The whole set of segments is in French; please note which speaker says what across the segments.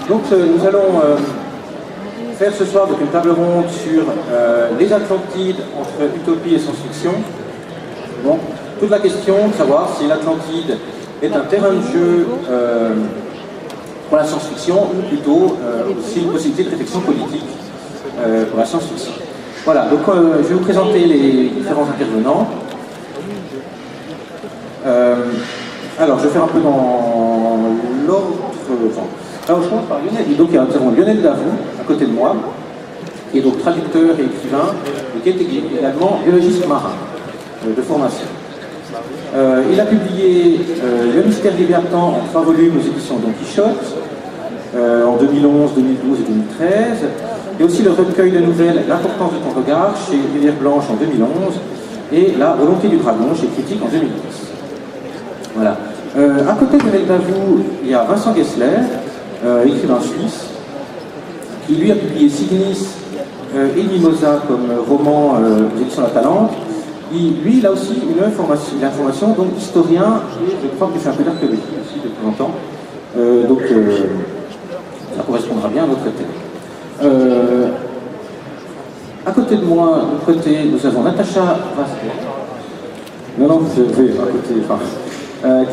Speaker 1: Donc nous allons faire ce soir donc, une table ronde sur les Atlantides entre utopie et science-fiction. Bon, toute la question de savoir si l'Atlantide est un terrain de jeu pour la science-fiction ou plutôt aussi une possibilité de réflexion politique pour la science-fiction. Voilà, donc je vais vous présenter les différents intervenants. Alors, je vais faire un peu dans l'ordre. Alors, je commence par Lionel. Et donc, il y a Lionel Davout, à côté de moi, qui est donc traducteur et écrivain, et qui est également biologiste marin de formation. Il a publié Le mystère Léviathan en 3 volumes aux éditions Don Quichotte, en 2011, 2012 et 2013. Et aussi le recueil de nouvelles L'importance de ton regard chez Rivière Blanche en 2011 et La volonté du dragon chez Critique en 2010. Voilà. À côté de Lionel Davout, il y a Vincent Gessler, écrivain suisse, qui lui a publié Cygnus et Mimosa comme roman aux éditions La Talente. Lui, il a aussi une formation donc historien, et je crois qu'il fait un peu d'archéologie aussi depuis longtemps. Donc, ça correspondra bien à notre thème. À côté de moi, de côté, nous avons Natacha Vasquez.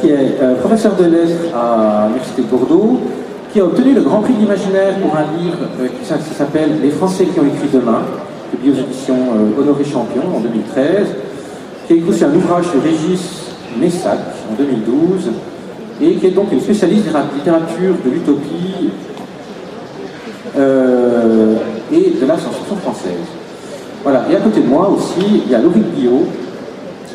Speaker 1: Qui est professeur de lettres à l'Université de Bordeaux, qui a obtenu le Grand Prix de l'Imaginaire pour un livre qui s'appelle Les Français qui ont écrit demain, publié aux éditions Honoré Champion en 2013, qui a écrit aussi un ouvrage de Régis Messac en 2012, et qui est donc une spécialiste de la littérature de l'utopie et de la science-fiction française. Voilà, et à côté de moi aussi, il y a Loïc Biot,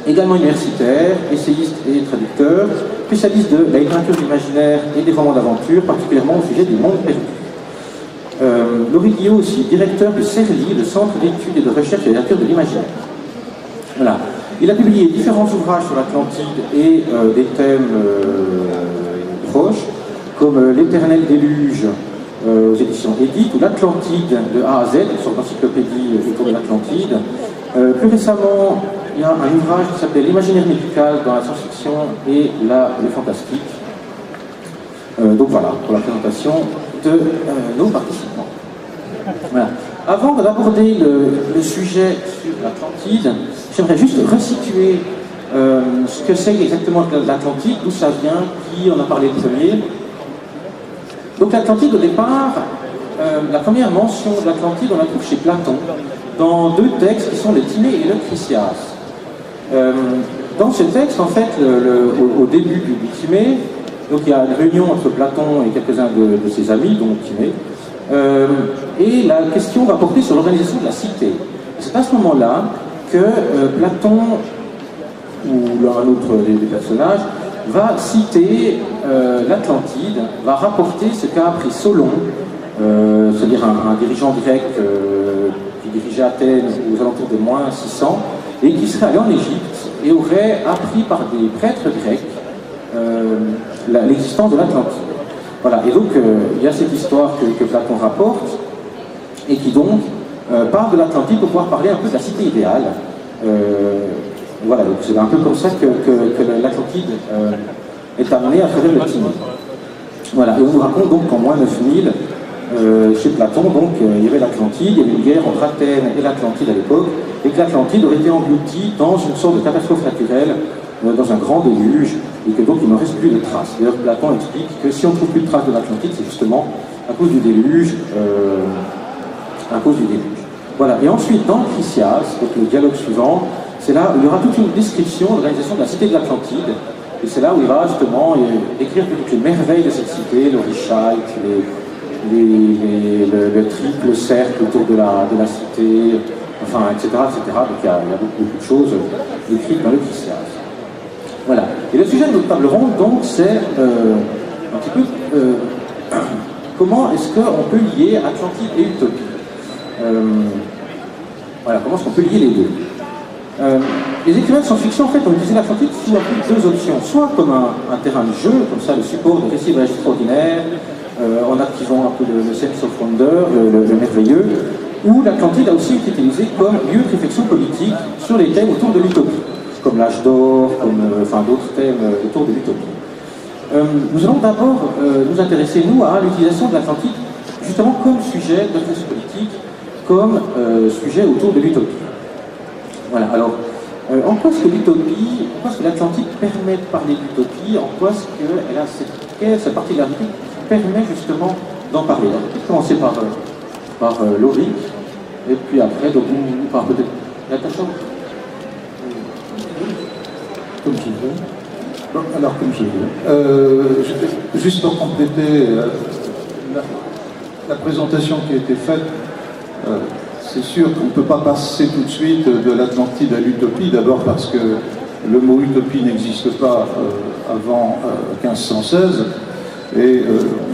Speaker 1: également universitaire, essayiste et traducteur, spécialiste de la littérature imaginaire et des romans d'aventure, particulièrement au sujet du monde perdu. Loïc Biot aussi, directeur du CERLI, le Centre d'études et de recherche et de littérature de l'imaginaire. Voilà. Il a publié différents ouvrages sur l'Atlantide et des thèmes proches, comme L'éternel déluge aux éditions Édith, ou l'Atlantide de A à Z, une sorte d'encyclopédie autour de l'Atlantide. Plus récemment, il y a un ouvrage qui s'appelle L'imaginaire médical dans la science-fiction et le fantastique. Donc voilà, pour la présentation de nos participants. Voilà. Avant d'aborder le sujet sur l'Atlantide, j'aimerais juste resituer ce que c'est exactement l'Atlantide, d'où ça vient, qui en a parlé le premier. Donc l'Atlantide, au départ, la première mention de l'Atlantide, on la trouve chez Platon, dans 2 textes qui sont le Timée et le Chrysias. Dans ce texte, en fait, au début du Timée, donc il y a une réunion entre Platon et quelques-uns de ses amis, dont Timée, et la question va porter sur l'organisation de la cité. C'est à ce moment-là que Platon, ou un autre des personnages, va citer l'Atlantide, va rapporter ce qu'a appris Solon, c'est-à-dire un dirigeant grec qui dirigeait Athènes aux alentours de moins 600, et qui serait allé en Égypte et aurait appris par des prêtres grecs l'existence de l'Atlantide. Voilà, et donc il y a cette histoire que Platon rapporte, et qui donc parle de l'Atlantide pour pouvoir parler un peu de la cité idéale. Voilà, donc c'est un peu comme ça que l'Atlantide est amené à travers le Timée. Voilà, et on nous raconte donc qu'en moins 9000, chez Platon, donc, il y avait l'Atlantide, il y avait une guerre entre Athènes et l'Atlantide à l'époque, et que l'Atlantide aurait été engloutie dans une sorte de catastrophe naturelle, dans un grand déluge, et que donc il n'en reste plus de traces. D'ailleurs, Platon explique que si on ne trouve plus de traces de l'Atlantide, c'est justement à cause du déluge. Voilà, et ensuite, dans le Chrysias, donc le dialogue suivant, c'est là où il y aura toute une description de l'organisation de la cité de l'Atlantide, et c'est là où il va justement décrire toutes les merveilles de cette cité, le Richite, le triple cercle autour de la cité, enfin, etc., etc. Donc il y a beaucoup de choses écrites dans le Chrysias. Voilà. Et le sujet de notre table ronde, donc, c'est un petit peu comment est-ce qu'on peut lier Atlantide et Utopie. Voilà, comment est-ce qu'on peut lier les deux. Les écrivains de science-fiction, en fait, ont utilisé l'Atlantide sous un peu 2 options. Soit comme un terrain de jeu, comme ça, le support de récits extraordinaires, en activant un peu le sense of wonder, le merveilleux, ou l'Atlantide a aussi été utilisé comme lieu de réflexion politique sur les thèmes autour de l'utopie, comme l'âge d'or, comme d'autres thèmes autour de l'utopie. Nous allons d'abord nous intéresser, nous, à l'utilisation de l'Atlantide, justement comme sujet de réflexion politique, comme sujet autour de l'utopie. Voilà, alors, en quoi est-ce que l'utopie, en quoi est-ce que l'Atlantide permet de parler d'utopie, en quoi est-ce qu'elle a cette particularité qui permet justement d'en parler. Alors, on peut commencer par Laurie, et puis après, donc, ou par peut-être Natacha.
Speaker 2: Comme je veux. Bon, alors, comme je veux. Juste pour compléter la présentation qui a été faite, c'est sûr qu'on ne peut pas passer tout de suite de l'Atlantide à l'utopie, d'abord parce que le mot utopie n'existe pas avant 1516, et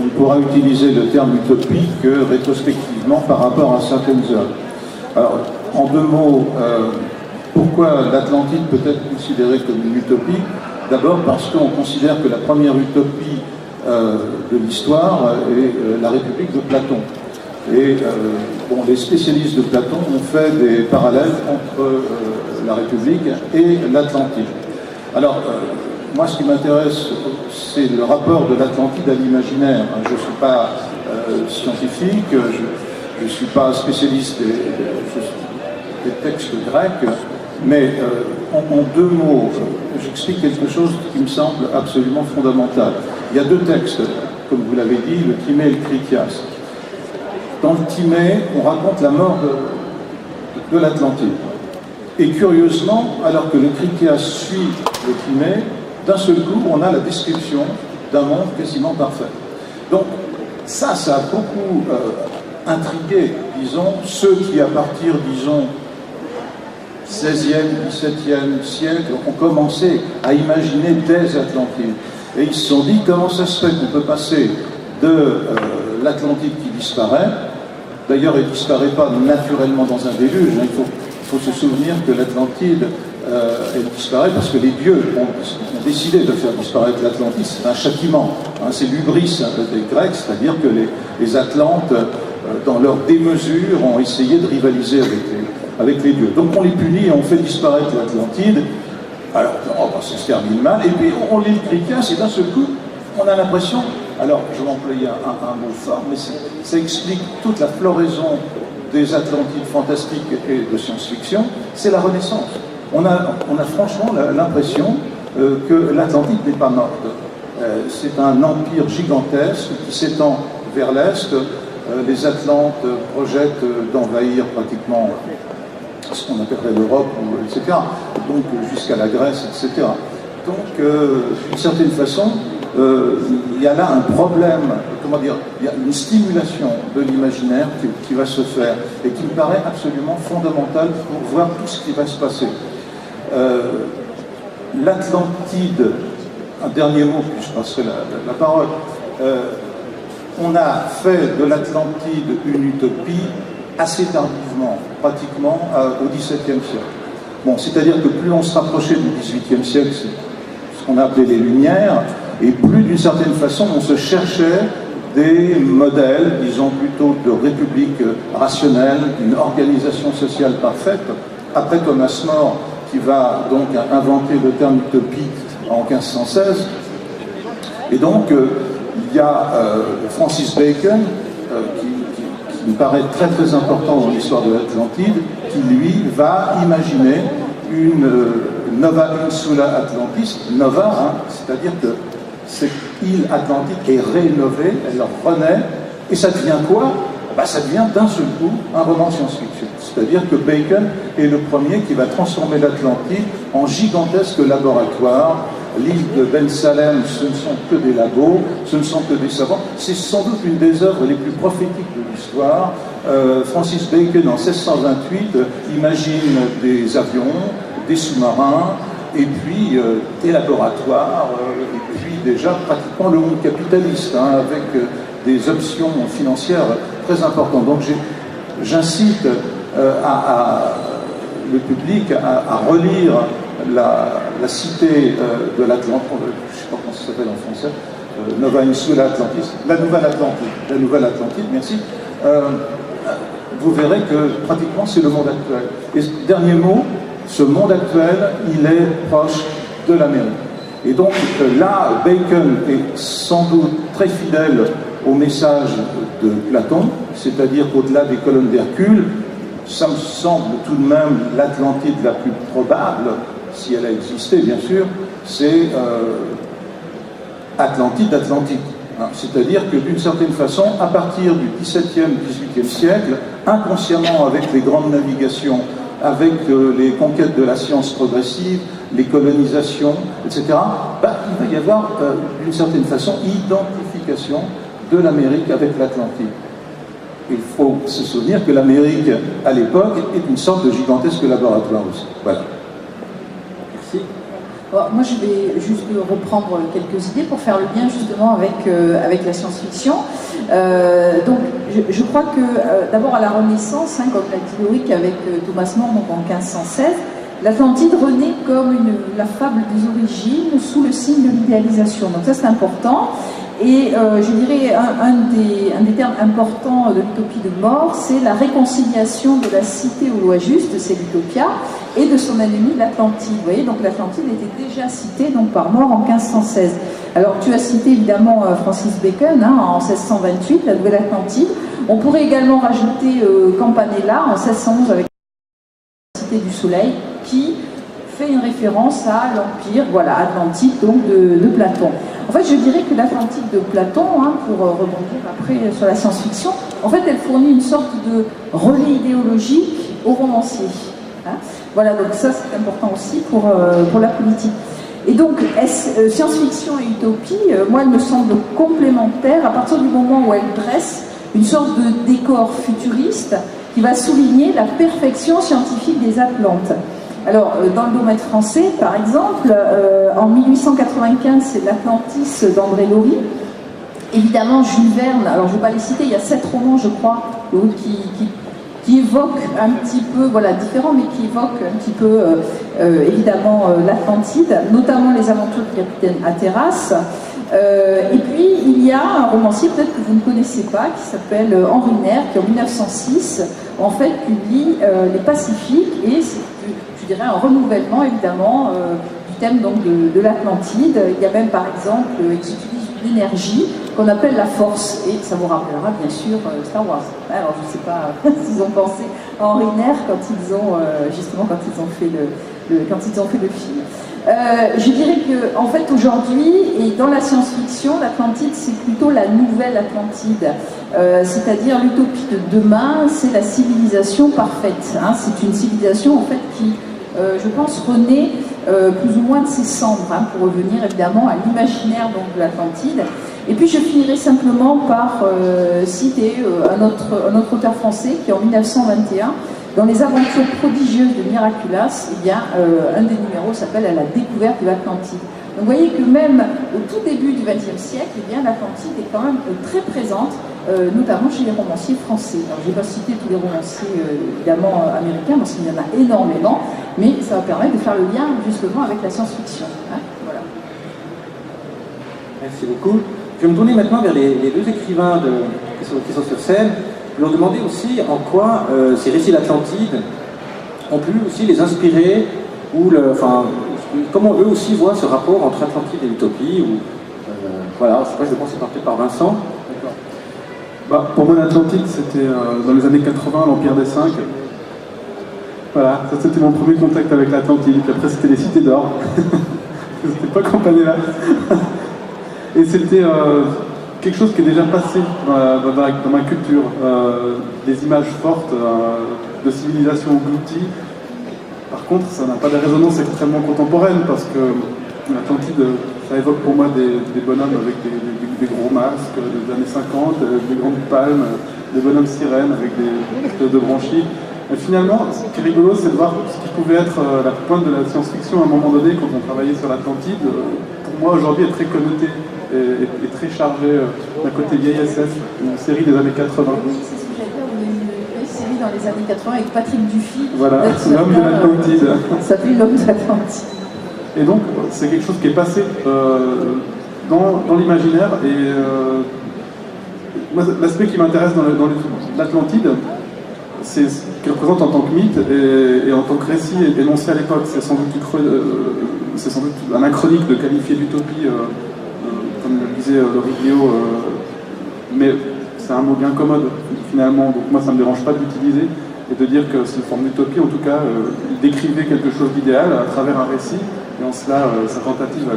Speaker 2: on ne pourra utiliser le terme utopie que rétrospectivement par rapport à certaines œuvres. Alors, en deux mots, pourquoi l'Atlantide peut être considérée comme une utopie? D'abord parce qu'on considère que la première utopie de l'histoire est la République de Platon. Et bon, les spécialistes de Platon ont fait des parallèles entre la République et l'Atlantide. Alors, moi, ce qui m'intéresse, c'est le rapport de l'Atlantide à l'imaginaire. Je ne suis pas scientifique, je ne suis pas spécialiste des textes grecs, mais en deux mots, j'explique quelque chose qui me semble absolument fondamental. Il y a deux textes, comme vous l'avez dit, le Timée et le Critias. Dans le Timée, on raconte la mort de l'Atlantide. Et curieusement, alors que le Critias suit le Timée, d'un seul coup, on a la description d'un monde quasiment parfait. Donc, ça a beaucoup intrigué, disons, ceux qui, à partir, disons, 16e, 17e siècle, ont commencé à imaginer des Atlantides. Et ils se sont dit, comment ça se fait qu'on peut passer de l'Atlantide qui disparaît, d'ailleurs elle ne disparaît pas naturellement dans un déluge, hein, il faut se souvenir que l'Atlantide, elle disparaît parce que les dieux ont décidé de faire disparaître l'Atlantide, c'est un châtiment, hein, c'est l'hubris des Grecs, c'est-à-dire que les Atlantes, dans leur démesure, ont essayé de rivaliser avec les dieux. Donc on les punit et on fait disparaître l'Atlantide. Alors, ça se termine mal, et puis on lit le Critias, et d'un seul coup, on a l'impression, alors je vais employer un mot fort, mais ça explique toute la floraison des Atlantides fantastiques et de science-fiction, c'est la Renaissance. On a franchement l'impression que l'Atlantide n'est pas morte. C'est un empire gigantesque qui s'étend vers l'Est. Les Atlantes projettent d'envahir pratiquement ce qu'on appellerait l'Europe, etc. Donc jusqu'à la Grèce, etc. Donc, d'une certaine façon, il y a là un problème, comment dire, il y a une stimulation de l'imaginaire qui va se faire et qui me paraît absolument fondamentale pour voir tout ce qui va se passer. L'Atlantide, un dernier mot, puis je passerai la parole. On a fait de l'Atlantide une utopie assez tardivement, pratiquement au XVIIe siècle. Bon, c'est-à-dire que plus on se rapprochait du XVIIIe siècle, c'est ce qu'on a appelé les Lumières, et plus d'une certaine façon on se cherchait des modèles, disons plutôt de république rationnelle, d'une organisation sociale parfaite. Après Thomas More, qui va donc inventer le terme utopie en 1516, et donc il y a Francis Bacon, qui me paraît très très important dans l'histoire de l'Atlantide, qui lui va imaginer une Nova Insula Atlantis, Nova, hein, c'est-à-dire que cette île atlantique est rénovée, elle renaît, et ça devient quoi? Ça devient d'un seul coup un roman science-fiction. C'est-à-dire que Bacon est le premier qui va transformer l'Atlantide en gigantesque laboratoire. L'île de Ben Salem, ce ne sont que des labos, ce ne sont que des savants. C'est sans doute une des œuvres les plus prophétiques de l'histoire. Francis Bacon, en 1628, imagine des avions, des sous-marins, et puis des laboratoires, et puis déjà pratiquement le monde capitaliste, hein, avec des options financières très importantes. Donc j'incite le public à relire la cité de l'Atlantide, je ne sais pas comment ça s'appelle en français, Nova Insula Atlantis, la Nouvelle Atlantide, merci. Vous verrez que pratiquement c'est le monde actuel. Et dernier mot, ce monde actuel, il est proche de l'Amérique. Et donc là, Bacon est sans doute très fidèle au message de Platon, c'est-à-dire qu'au-delà des colonnes d'Hercule, ça me semble tout de même l'Atlantide la plus probable, si elle a existé bien sûr, c'est Atlantide d'Atlantique. C'est-à-dire que d'une certaine façon, à partir du XVIIe, XVIIIe siècle, inconsciemment avec les grandes navigations, avec les conquêtes de la science progressive, les colonisations, etc., il va y avoir d'une certaine façon identification de l'Amérique avec l'Atlantide. Il faut se souvenir que l'Amérique, à l'époque, est une sorte de gigantesque laboratoire aussi. Voilà.
Speaker 1: Merci.
Speaker 3: Bon, moi, je vais juste reprendre quelques idées pour faire le lien justement avec la science-fiction. Donc, je crois que d'abord à la Renaissance, comme l'a dit Loïc avec Thomas More, donc en 1516, l'Atlantide renaît comme la fable des origines sous le signe de l'idéalisation. Donc ça, c'est important. Et je dirais un des termes importants de l'utopie de More, c'est la réconciliation de la cité aux lois justes, c'est l'utopia, et de son ennemi l'Atlantide. Vous voyez, donc l'Atlantide était déjà citée donc, par More en 1516. Alors tu as cité évidemment Francis Bacon en 1628, la Nouvelle Atlantide. On pourrait également rajouter Campanella en 1611 avec la Cité du Soleil, qui fait une référence à l'empire, voilà, atlantique donc de Platon. En fait, je dirais que l'Atlantide de Platon, pour rebondir après sur la science-fiction, en fait, elle fournit une sorte de relais idéologique aux romanciers. Voilà, donc ça, c'est important aussi pour la politique. Et donc, science-fiction et utopie, moi, elle me semble complémentaire à partir du moment où elle dresse une sorte de décor futuriste qui va souligner la perfection scientifique des Atlantes. Alors, dans le domaine français, par exemple, en 1895, c'est l'Atlantis d'André Laurie. Évidemment, Jules Verne, alors je ne vais pas les citer, il y a 7 romans, je crois, qui évoquent un petit peu, voilà, différents, mais qui évoquent un petit peu, évidemment, l'Atlantide, notamment les aventures du capitaine Hatteras. Et puis, il y a un romancier, peut-être que vous ne connaissez pas, qui s'appelle Henri Nair, qui en 1906, en fait, publie Les Pacifiques, et c'est, je dirais, un renouvellement, évidemment, du thème donc, de l'Atlantide. Il y a même, par exemple, ils utilisent une énergie qu'on appelle la force, et ça vous rappellera, bien sûr, Star Wars. Alors, je ne sais pas s'ils ont pensé à Henri Nair quand ils ont, justement, quand ils ont fait le film. Je dirais que, en fait, aujourd'hui, et dans la science-fiction, l'Atlantide, c'est plutôt la nouvelle Atlantide. C'est-à-dire l'utopie de demain, c'est la civilisation parfaite. C'est une civilisation, en fait, qui, je pense, renaît plus ou moins de ses cendres, pour revenir, évidemment, à l'imaginaire de l'Atlantide. Et puis, je finirai simplement par citer un autre auteur français qui, en 1921, dans les aventures prodigieuses de Miraculous, il y a un des numéros s'appelle « À la découverte de l'Atlantide ». Donc vous voyez que même au tout début du XXe siècle, l'Atlantide est quand même très présente, notamment chez les romanciers français. Alors je ne vais pas citer tous les romanciers évidemment américains, parce qu'il y en a énormément, mais ça va permettre de faire le lien justement avec la science-fiction. Voilà.
Speaker 1: Merci beaucoup. Je vais me tourner maintenant vers les deux écrivains qui sont sur scène. Leur demander aussi en quoi ces récits d'Atlantide ont pu aussi les inspirer, ou comment eux aussi voient ce rapport entre Atlantide et l'utopie. Voilà, je sais pas, je vais commencer peut-être par Vincent.
Speaker 4: Pour moi, l'Atlantide, c'était dans les années 80, l'Empire des Cinq. Voilà, ça c'était mon premier contact avec l'Atlantide. Puis après, c'était les Cités d'Or. C'était pas Campanella. Et c'était quelque chose qui est déjà passé dans ma culture, des images fortes de civilisation engloutie. Par contre, ça n'a pas de résonance extrêmement contemporaine, parce que l'Atlantide, ça évoque pour moi des bonhommes avec des gros masques des années 50, des grandes palmes, des bonhommes sirènes avec des espèces de branchies. Et finalement, ce qui est rigolo, c'est de voir ce qui pouvait être la pointe de la science-fiction à un moment donné, quand on travaillait sur l'Atlantide. Pour moi, aujourd'hui, est très connoté et très chargé d'un côté vieille SF, une série des années 80.
Speaker 3: Oui, c'est ce que j'allais dire, il y a une série dans les années 80 avec Patrick Dufy.
Speaker 4: Voilà, l'homme de l'Atlantide.
Speaker 3: Ça s'appelle l'homme de l'Atlantide.
Speaker 4: Et donc, c'est quelque chose qui est passé dans l'imaginaire. Et moi, l'aspect qui m'intéresse dans l'Atlantide, c'est ce qu'il représente en tant que mythe et en tant que récit énoncé à l'époque. C'est sans doute c'est sans doute anachronique de qualifier d'utopie, comme le disait Loïc Guéot, mais c'est un mot bien commode finalement, donc moi ça ne me dérange pas de l'utiliser et de dire que c'est une forme d'utopie, en tout cas il décrivait quelque chose d'idéal à travers un récit, et en cela sa tentative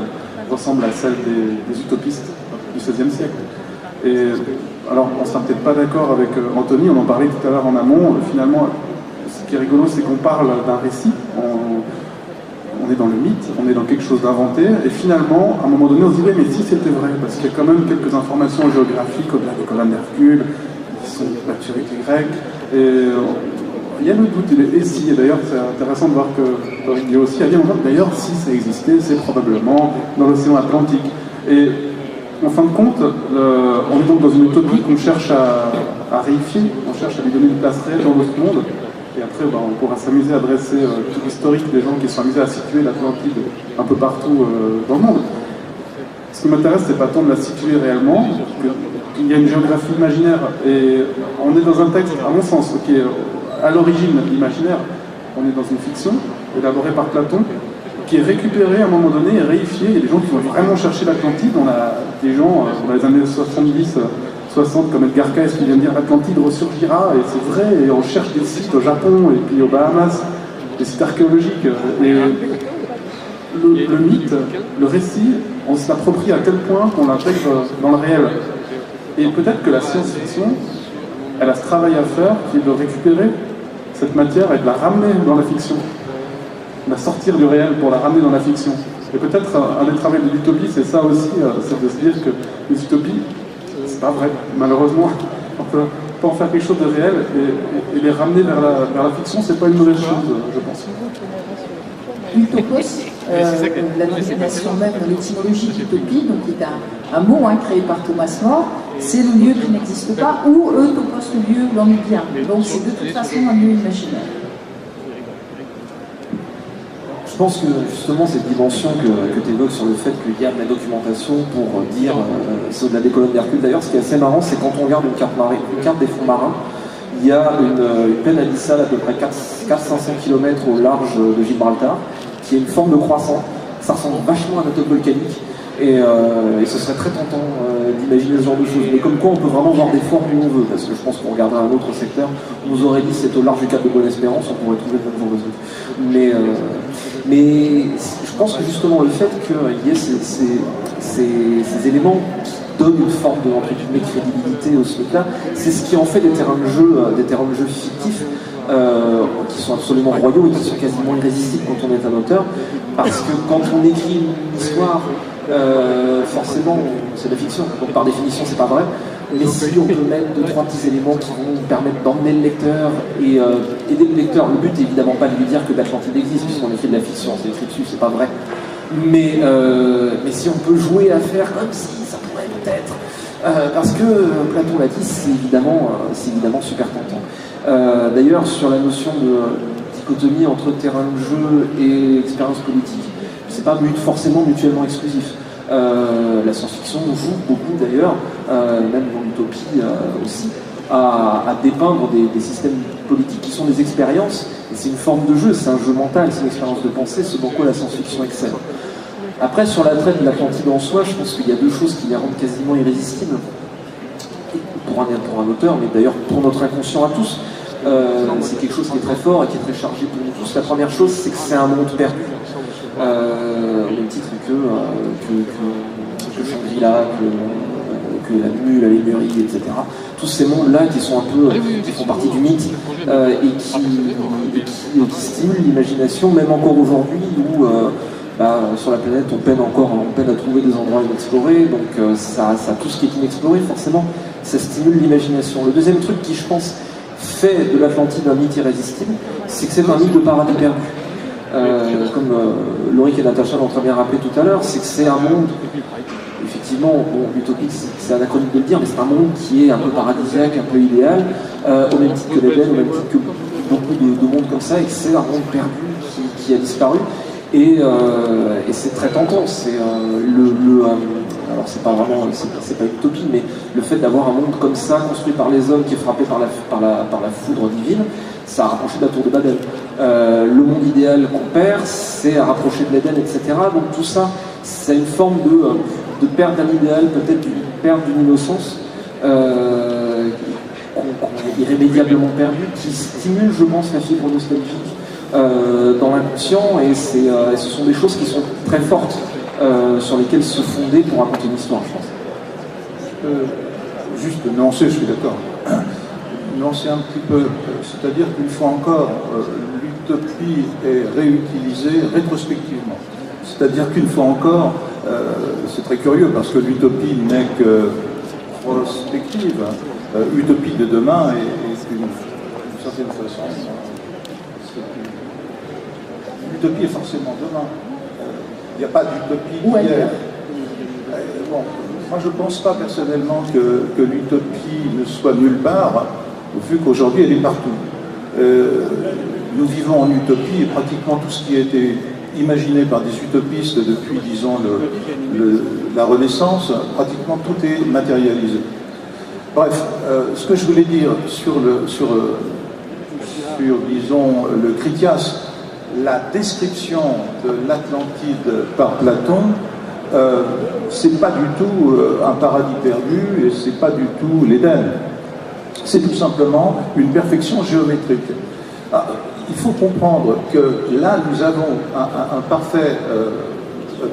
Speaker 4: ressemble à celle des utopistes du XVIe siècle. Et alors on ne sera peut-être pas d'accord avec Anthony, on en parlait tout à l'heure en amont, finalement ce qui est rigolo c'est qu'on parle d'un récit, on est dans le mythe, on est dans quelque chose d'inventé, et finalement, à un moment donné, on se dit, oui, mais si c'était vrai, parce qu'il y a quand même quelques informations géographiques au-delà des colonnes d'Hercule, qui sont battues avec les Grecs, et il y a le doute, et si, et d'ailleurs, c'est intéressant de voir que Loïc Guéot aussi a dit, d'ailleurs, si ça existait, c'est probablement dans l'océan Atlantique. Et en fin de compte, on est donc dans une utopie qu'on cherche à réifier, on cherche à lui donner une place réelle dans notre monde. Et après, on pourra s'amuser à dresser tout l'historique des gens qui sont amusés à situer l'Atlantide un peu partout dans le monde. Ce qui m'intéresse, c'est pas tant de la situer réellement, qu'il y a une géographie imaginaire, et on est dans un texte, à mon sens, qui est à l'origine imaginaire. On est dans une fiction élaborée par Platon, qui est récupérée à un moment donné et réifiée. Il y a des gens qui vont vraiment chercher l'Atlantide. On a des gens dans les années 70, 60 comme Edgar Cayce qui vient de dire l'Atlantide ressurgira, et c'est vrai, et on cherche des sites au Japon et puis aux Bahamas, des sites archéologiques, et le mythe, le récit, on se l'approprie à tel point qu'on l'intègre dans le réel. Et peut-être que la science-fiction, elle a ce travail à faire qui est de récupérer cette matière et de la ramener dans la fiction, de la sortir du réel pour la ramener dans la fiction. Et peut-être un des travaux de l'utopie, c'est ça aussi, c'est de se dire que les utopies, c'est pas vrai, malheureusement. On peut en faire quelque chose de réel et les ramener vers la fiction, c'est pas une mauvaise chose, je pense.
Speaker 3: Utopos, la désignation même de l'étymologie d'utopie, donc qui est un mot créé par Thomas More, c'est le lieu qui n'existe pas, ou Eutopos, le lieu où l'on est bien. Donc c'est de toute façon un lieu imaginaire.
Speaker 1: Je pense que justement cette dimension que tu évoques sur le fait qu'il y a de la documentation pour dire c'est au-delà des colonnes d'Hercule. D'ailleurs, ce qui est assez marrant, c'est quand on regarde une carte des fonds marins, il y a une plaine abyssale à peu près 400-500 km au large de Gibraltar, qui est une forme de croissant. Ça ressemble vachement à un atoll volcanique. Et ce serait très tentant d'imaginer ce genre de choses. Mais comme quoi, on peut vraiment voir des formes où on veut, parce que je pense qu'on regarderait un autre secteur, on nous aurait dit c'est au large du cap de Bonne-Espérance, on pourrait trouver le même genre de truc. Mais je pense que justement le fait qu'il y ait ces éléments qui donnent une forme de crédibilité au truc-là, c'est ce qui en fait des terrains de jeu fictifs qui sont absolument royaux et qui sont quasiment irrésistibles quand on est un auteur, parce que quand on écrit une histoire, forcément c'est de la fiction, donc par définition c'est pas vrai, mais si on peut mettre 2-3 petits éléments qui vont permettre d'emmener le lecteur et aider le lecteur, le but est évidemment pas de lui dire que l'Atlantide existe puisqu'on écrit de la fiction, c'est écrit dessus, c'est pas vrai, mais si on peut jouer à faire comme si ça pourrait peut-être, parce que Platon l'a dit, c'est évidemment super tentant. D'ailleurs sur la notion de dichotomie entre terrain de jeu et expérience politique, c'est pas forcément mutuellement exclusif. La science-fiction joue beaucoup d'ailleurs, même dans l'utopie aussi, à dépeindre des systèmes politiques qui sont des expériences, et c'est une forme de jeu, c'est un jeu mental, c'est une expérience de pensée, ce dans quoi la science-fiction excelle. Après, sur l'attrait de l'Atlantide en soi, je pense qu'il y a deux choses qui les rendent quasiment irrésistibles, pour un auteur, mais d'ailleurs pour notre inconscient à tous. C'est quelque chose qui est très fort et qui est très chargé pour nous tous. La première chose, c'est que c'est un monde perdu. Au même titre que Shangri-La, que la Mule, la Lémurie, etc. Tous ces mondes-là qui sont un peu, qui font partie du mythe et qui stimulent l'imagination, même encore aujourd'hui où sur la planète on peine à trouver des endroits inexplorés, donc ça tout ce qui est inexploré forcément, ça stimule l'imagination. Le deuxième truc qui je pense fait de l'Atlantide un mythe irrésistible, c'est que c'est un mythe de paradis perdu. Comme Loïc et Natacha l'ont très bien rappelé tout à l'heure, c'est que c'est un monde, effectivement, utopique, c'est anachronique de le dire, mais c'est un monde qui est un peu paradisiaque, un peu idéal, au même titre que l'Éden, au même titre que beaucoup de mondes comme ça, et que c'est un monde perdu qui a disparu. Et c'est très tentant. C'est
Speaker 5: alors c'est pas vraiment, c'est pas une utopie, mais le fait d'avoir un monde comme ça, construit par les hommes, qui est frappé par la foudre divine, ça a rapproché de la tour de Babel. Le monde idéal qu'on perd, c'est à rapprocher de l'Éden, etc. Donc tout ça, c'est une forme de perte d'un idéal, peut-être d'une perte d'une innocence qu'on a irrémédiablement perdue, qui stimule, je pense, la fibre nostalgique dans l'inconscient, et ce sont des choses qui sont très fortes sur lesquelles se fonder pour raconter une histoire, je pense.
Speaker 2: Juste nuancer, je suis d'accord. Nuancer un petit peu, c'est-à-dire qu'une fois encore, l'utopie est réutilisée rétrospectivement. C'est-à-dire qu'une fois encore, c'est très curieux parce que l'utopie n'est que prospective. Utopie de demain est d'une certaine façon. L'utopie est forcément demain. Il n'y a pas d'utopie hier. Bon, moi je ne pense pas personnellement que l'utopie ne soit nulle part, vu qu'aujourd'hui elle est partout. Nous vivons en utopie et pratiquement tout ce qui a été imaginé par des utopistes depuis, disons, la Renaissance, pratiquement tout est matérialisé. Bref, ce que je voulais dire sur disons, le Critias, la description de l'Atlantide par Platon, c'est pas du tout un paradis perdu et c'est pas du tout l'Éden. C'est tout simplement une perfection géométrique. Il faut comprendre que là, nous avons un parfait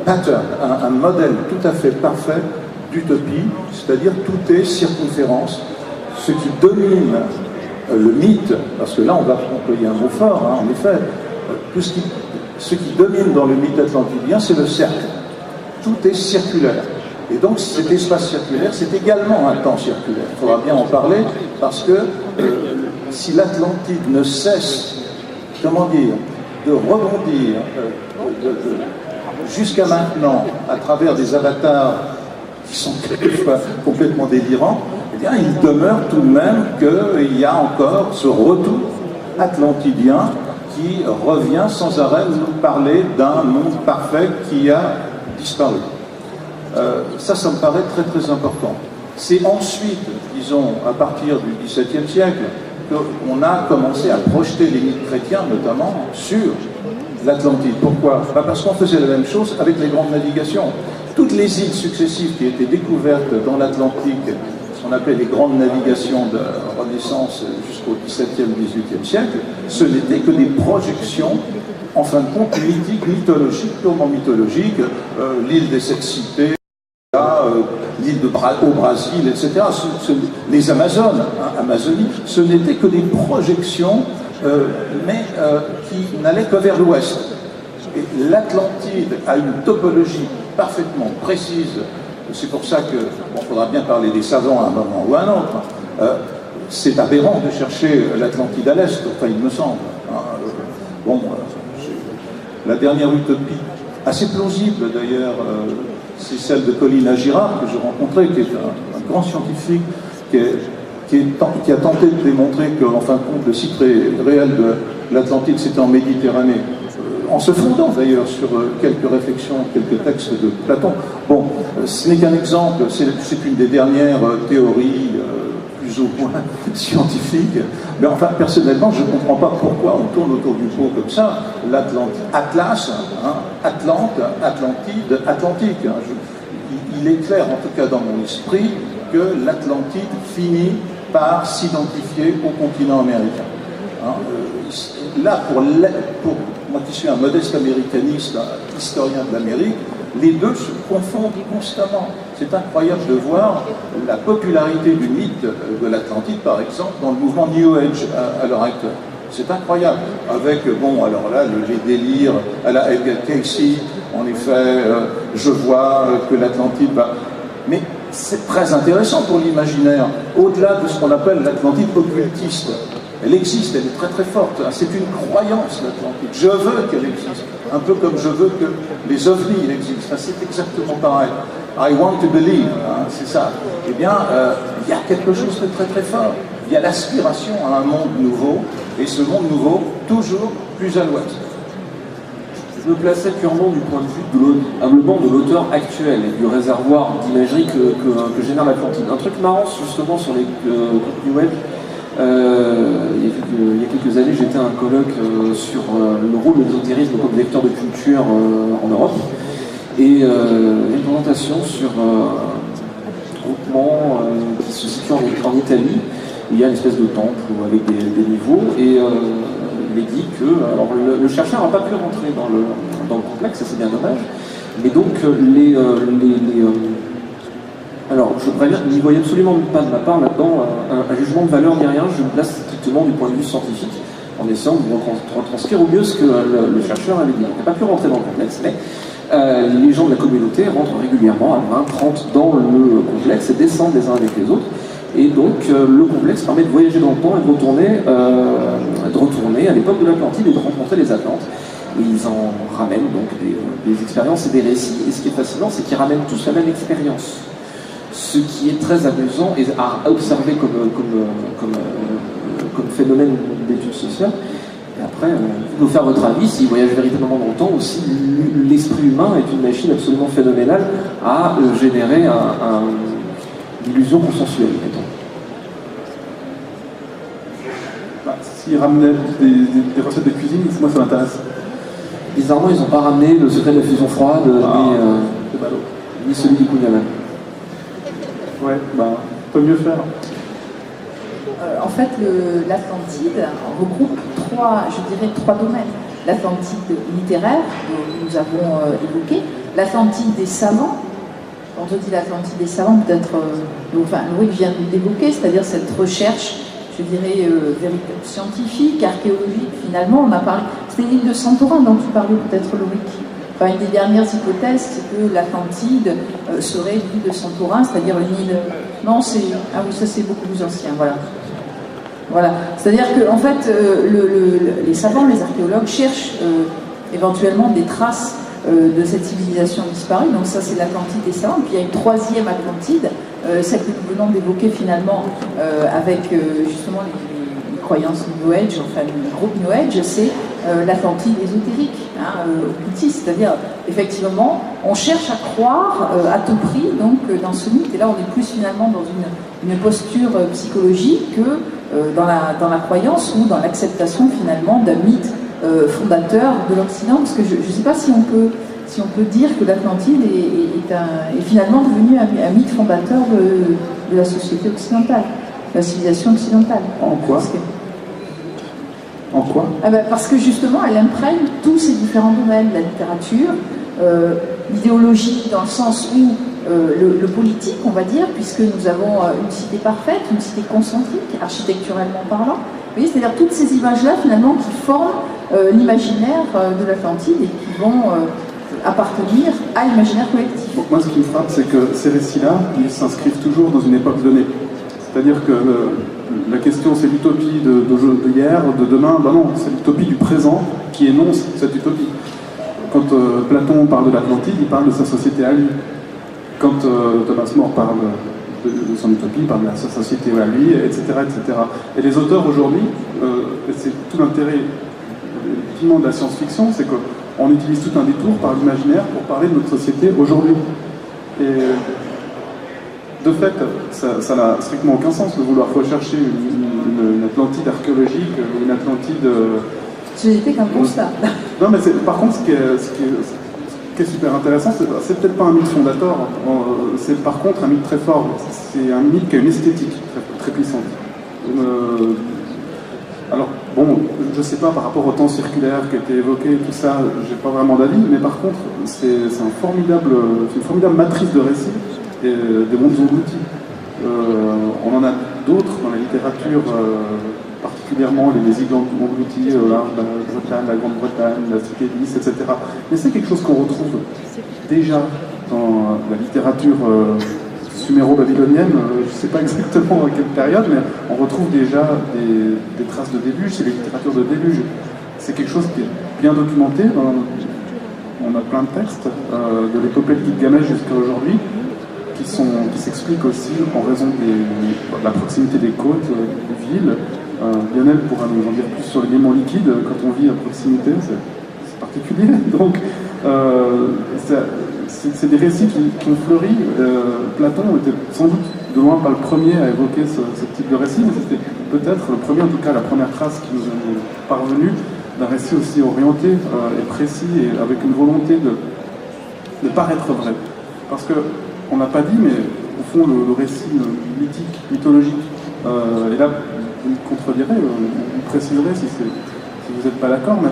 Speaker 2: pattern, un modèle tout à fait parfait d'utopie, c'est-à-dire tout est circonférence. Ce qui domine le mythe, parce que là, on va employer un mot fort, hein, en effet, ce qui domine dans le mythe atlantidien, c'est le cercle. Tout est circulaire. Et donc, cet espace circulaire, c'est également un temps circulaire. Il faudra bien en parler, parce que si l'Atlantide ne cesse, comment dire, de rebondir jusqu'à maintenant à travers des avatars qui sont quelquefois complètement délirants, eh bien, il demeure tout de même qu'il y a encore ce retour atlantidien qui revient sans arrêt nous parler d'un monde parfait qui a disparu. Ça me paraît très très important. C'est ensuite, disons, à partir du XVIIe siècle, qu'on a commencé à projeter les mythes chrétiens, notamment, sur l'Atlantide. Pourquoi? Parce qu'on faisait la même chose avec les grandes navigations. Toutes les îles successives qui étaient découvertes dans l'Atlantique, ce qu'on appelle les grandes navigations de Renaissance jusqu'au XVIIe, XVIIIe siècle, ce n'étaient que des projections, en fin de compte, mythiques, mythologiques, purement mythologiques, l'île des sept cités, l'île au Brésil, etc. Les Amazones, Amazonie, ce n'étaient que des projections, mais qui n'allaient que vers l'ouest. Et l'Atlantide a une topologie parfaitement précise. C'est pour ça que, bon, faudra bien parler des savants à un moment ou à un autre. C'est aberrant de chercher l'Atlantide à l'est, enfin il me semble. La dernière utopie, assez plausible d'ailleurs, c'est celle de Colin Girard, que j'ai rencontré, qui est un grand scientifique, qui a tenté de démontrer qu'en fin de compte, le site réel de l'Atlantide, c'était en Méditerranée, en se fondant d'ailleurs sur quelques réflexions, quelques textes de Platon. Bon, ce n'est qu'un exemple, c'est une des dernières théories plus ou moins scientifiques, mais enfin, personnellement, je ne comprends pas pourquoi on tourne autour du pot comme ça. L'Atlantide, Atlas, Atlante, Atlantide, Atlantique. Il est clair, en tout cas dans mon esprit, que l'Atlantide finit par s'identifier au continent américain. Là, pour moi qui suis un modeste américaniste, historien de l'Amérique, les deux se confondent constamment. C'est incroyable de voir la popularité du mythe de l'Atlantide, par exemple, dans le mouvement New Age à l'heure actuelle. C'est incroyable. Avec, bon, alors là, les délires à la Edgar Cayce, en effet, je vois que l'Atlantide va... Mais c'est très intéressant pour l'imaginaire, au-delà de ce qu'on appelle l'Atlantide occultiste. Elle existe, elle est très très forte. C'est une croyance, l'Atlantide. Je veux qu'elle existe. Un peu comme je veux que les ovnis existent. C'est exactement pareil. I want to believe, c'est ça. Eh bien, il y a quelque chose de très très fort. Il y a l'aspiration à un monde nouveau, et ce monde nouveau, toujours plus à l'ouest.
Speaker 5: Je me plaçais purement du point de vue de l'auteur actuel et du réservoir d'imagerie que génère l'Atlantide. Un truc marrant justement sur les contenus web, il y a quelques années j'étais à un colloque sur le rôle de l'ésotérisme comme vecteur de culture en Europe, et une présentation sur un groupement qui se situe en Italie. Il y a une espèce de temple avec des niveaux, et il est dit que alors, le chercheur n'a pas pu rentrer dans le complexe, et c'est bien dommage, mais donc alors je préviens, n'y voyez absolument pas de ma part là-dedans un jugement de valeur ni rien, je me place strictement du point de vue scientifique, en essayant de retranscrire au mieux ce que le chercheur avait dit. Il n'a pas pu rentrer dans le complexe, mais les gens de la communauté rentrent régulièrement à 20-30 dans le complexe et descendent les uns avec les autres. Et donc le complexe permet de voyager dans le temps et de retourner à l'époque de l'Atlantide et de rencontrer les Atlantes. Et ils en ramènent donc des expériences et des récits. Et ce qui est fascinant, c'est qu'ils ramènent tous la même expérience. Ce qui est très amusant et à observer comme phénomène d'études sociales. Et après, vous faire votre avis, s'ils voyagent véritablement dans le temps, aussi l'esprit humain est une machine absolument phénoménale à générer l'illusion consensuelle, mettons.
Speaker 4: S'ils ramenaient des recettes de cuisine, moi ça m'intéresse.
Speaker 5: Bizarrement, ils n'ont pas ramené le secret de la fusion froide, ni celui du Kunyaman.
Speaker 4: Ouais, peut mieux faire.
Speaker 3: En fait, l'Atlantide regroupe trois domaines. L'Atlantide littéraire, que nous avons évoqué, l'Atlantide des savants. Quand on dit l'Atlantide des savants, peut-être, Loïc vient de l'évoquer, c'est-à-dire cette recherche, je dirais, véritable scientifique, archéologique, finalement, on a parlé, c'était l'île de Santorin dont tu parlais peut-être, Loïc. Enfin, une des dernières hypothèses, c'est que l'Atlantide serait l'île de Santorin, c'est-à-dire une île... Non, ça c'est beaucoup plus ancien, voilà. C'est-à-dire que, en fait, les savants, les archéologues cherchent éventuellement des traces de cette civilisation disparue. Donc ça, c'est l'Atlantide des savants. Puis il y a une troisième Atlantide, celle que nous venons d'évoquer finalement avec justement les croyances New Age, enfin le groupe New Age, c'est l'Atlantide ésotérique, occultiste. C'est-à-dire, effectivement, on cherche à croire à tout prix donc dans ce mythe. Et là, on est plus finalement dans une posture psychologique que dans la croyance ou dans l'acceptation finalement d'un mythe fondateur de l'Occident, parce que je ne sais pas si on peut dire que l'Atlantide est finalement devenu un mythe fondateur de la société occidentale, de la civilisation occidentale.
Speaker 4: En quoi ? En quoi ?
Speaker 3: Parce que justement, elle imprègne tous ces différents domaines, la littérature, l'idéologie dans le sens où le politique, on va dire, puisque nous avons une cité parfaite, une cité concentrique, architecturalement parlant. Vous voyez, c'est-à-dire toutes ces images-là, finalement, qui forment l'imaginaire de l'Atlantide et qui vont appartenir à l'imaginaire collectif.
Speaker 4: Donc moi, ce qui me frappe, c'est que ces récits-là, ils s'inscrivent toujours dans une époque donnée. C'est-à-dire que la question, c'est l'utopie d'hier, de demain. Non, c'est l'utopie du présent qui énonce cette utopie. Quand Platon parle de l'Atlantide, il parle de sa société à lui. Quand Thomas More parle de son utopie, il parle de sa société à lui, etc., etc. Et les auteurs aujourd'hui, c'est tout l'intérêt effectivement de la science-fiction, c'est qu'on utilise tout un détour par l'imaginaire pour parler de notre société aujourd'hui. Et de fait, ça n'a strictement aucun sens de vouloir rechercher une Atlantide archéologique, une Atlantide...
Speaker 3: C'était qu'un constat.
Speaker 4: Non, mais par contre, ce qui est super intéressant, c'est peut-être pas un mythe fondateur, c'est par contre un mythe très fort. C'est un mythe qui a une esthétique très puissante. Alors, bon, je sais pas par rapport au temps circulaire qui a été évoqué, tout ça, j'ai pas vraiment d'avis, mais par contre, c'est une formidable matrice de récits et des mondes engloutis. On en a d'autres dans la littérature, particulièrement les îles englouties, la Grande-Bretagne, la cité de Nice, etc. Mais c'est quelque chose qu'on retrouve déjà dans la littérature suméro-babylonienne, je ne sais pas exactement à quelle période, mais on retrouve déjà des traces de déluge, c'est les littératures de déluge. C'est quelque chose qui est bien documenté, on a plein de textes, de l'épopée de Gilgamesh jusqu'à aujourd'hui, qui s'expliquent aussi en raison de la proximité des côtes, des villes. Lionel pourra nous en dire plus sur l'élément liquide, quand on vit à proximité, c'est particulier. Donc, c'est des récits qui ont fleuri. Platon était sans doute de loin pas le premier à évoquer ce type de récit, mais c'était peut-être le premier, en tout cas la première trace qui nous est parvenue d'un récit aussi orienté et précis et avec une volonté de paraître vrai. Parce qu'on n'a pas dit, mais au fond, le récit mythique, mythologique, et là, vous me contredirez, vous préciserez si vous n'êtes pas d'accord, mais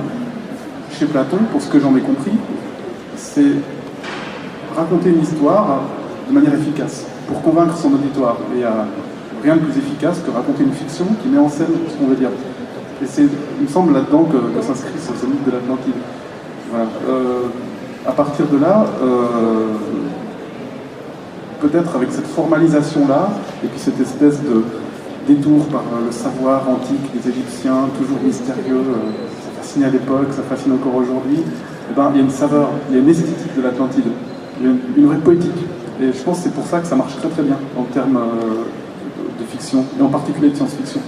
Speaker 4: chez Platon, pour ce que j'en ai compris, c'est raconter une histoire de manière efficace, pour convaincre son auditoire. Et il n'y a rien de plus efficace que raconter une fiction qui met en scène ce qu'on veut dire. Et il me semble là-dedans que s'inscrit ce mythe de l'Atlantide. Voilà. À partir de là, peut-être avec cette formalisation-là, et puis cette espèce de détour par le savoir antique des Égyptiens, toujours mystérieux, ça fascinait à l'époque, ça fascine encore aujourd'hui, eh ben, il y a une saveur, il y a une esthétique de l'Atlantide, il y a une vraie poétique. Et je pense que c'est pour ça que ça marche très très bien en termes de fiction, et en particulier de science-fiction.